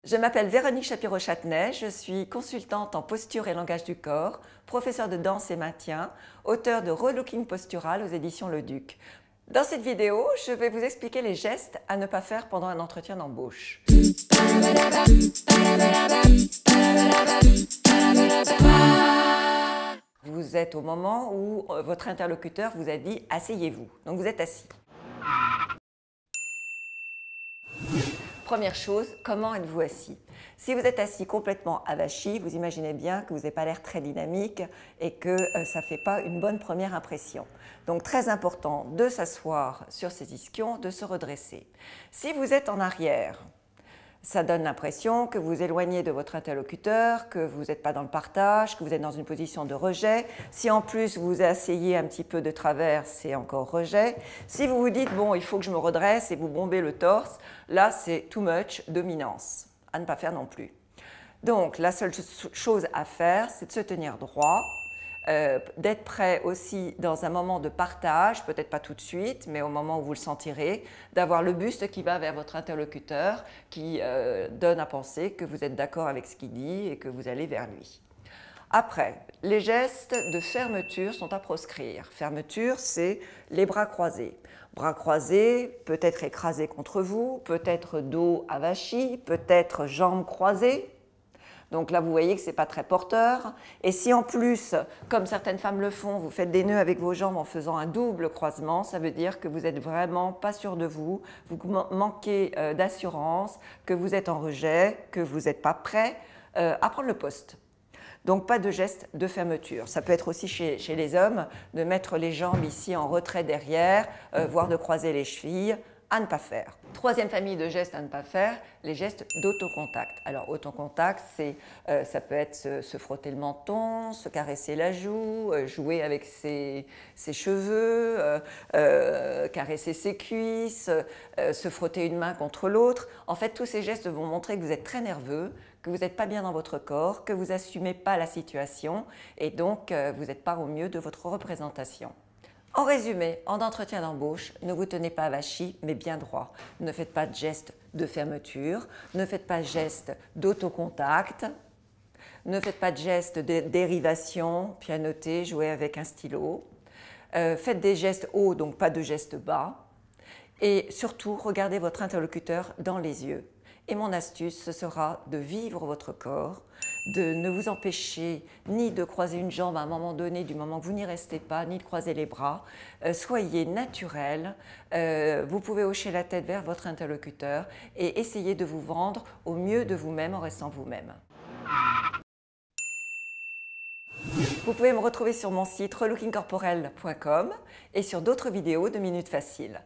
Je m'appelle Véronique Shapiro-Châtenay, je suis consultante en posture et langage du corps, professeure de danse et maintien, auteure de Relooking postural aux éditions Le Duc. Dans cette vidéo, je vais vous expliquer les gestes à ne pas faire pendant un entretien d'embauche. Vous êtes au moment où votre interlocuteur vous a dit « asseyez-vous », donc vous êtes assis. Première chose, comment êtes-vous assis? Si vous êtes assis complètement avachi, vous imaginez bien que vous n'avez pas l'air très dynamique et que ça ne fait pas une bonne première impression. Donc très important de s'asseoir sur ses ischions, de se redresser. Si vous êtes en arrière, ça donne l'impression que vous vous éloignez de votre interlocuteur, que vous n'êtes pas dans le partage, que vous êtes dans une position de rejet. Si en plus vous vous asseyez un petit peu de travers, c'est encore rejet. Si vous vous dites « bon, il faut que je me redresse » et vous bombez le torse, là c'est too much, dominance, à ne pas faire non plus. Donc la seule chose à faire, c'est de se tenir droit, d'être prêt aussi dans un moment de partage, peut-être pas tout de suite, mais au moment où vous le sentirez, d'avoir le buste qui va vers votre interlocuteur, qui donne à penser que vous êtes d'accord avec ce qu'il dit et que vous allez vers lui. Après, les gestes de fermeture sont à proscrire. Fermeture, c'est les bras croisés. Bras croisés, peut-être écrasés contre vous, peut-être dos avachi, peut-être jambes croisées. Donc là, vous voyez que ce n'est pas très porteur. Et si en plus, comme certaines femmes le font, vous faites des nœuds avec vos jambes en faisant un double croisement, ça veut dire que vous n'êtes vraiment pas sûr de vous manquez d'assurance, que vous êtes en rejet, que vous n'êtes pas prêt à prendre le poste. Donc pas de geste de fermeture. Ça peut être aussi chez les hommes de mettre les jambes ici en retrait derrière, voire de croiser les chevilles. À ne pas faire. Troisième famille de gestes à ne pas faire, les gestes d'autocontact. Alors autocontact, ça peut être se frotter le menton, se caresser la joue, jouer avec ses cheveux, caresser ses cuisses, se frotter une main contre l'autre. En fait, tous ces gestes vont montrer que vous êtes très nerveux, que vous n'êtes pas bien dans votre corps, que vous n'assumez pas la situation et donc vous n'êtes pas au mieux de votre représentation. En résumé, en entretien d'embauche, ne vous tenez pas avachi, mais bien droit. Ne faites pas de gestes de fermeture, ne faites pas de gestes d'autocontact, ne faites pas de gestes de dérivation, pianoter, jouer avec un stylo. Faites des gestes hauts, donc pas de gestes bas. Et surtout, regardez votre interlocuteur dans les yeux. Et mon astuce, ce sera de vivre votre corps, de ne vous empêcher ni de croiser une jambe à un moment donné, du moment que vous n'y restez pas, ni de croiser les bras. Soyez naturel, vous pouvez hocher la tête vers votre interlocuteur et essayer de vous vendre au mieux de vous-même en restant vous-même. Vous pouvez me retrouver sur mon site relookingcorporel.com et sur d'autres vidéos de Minutes Faciles.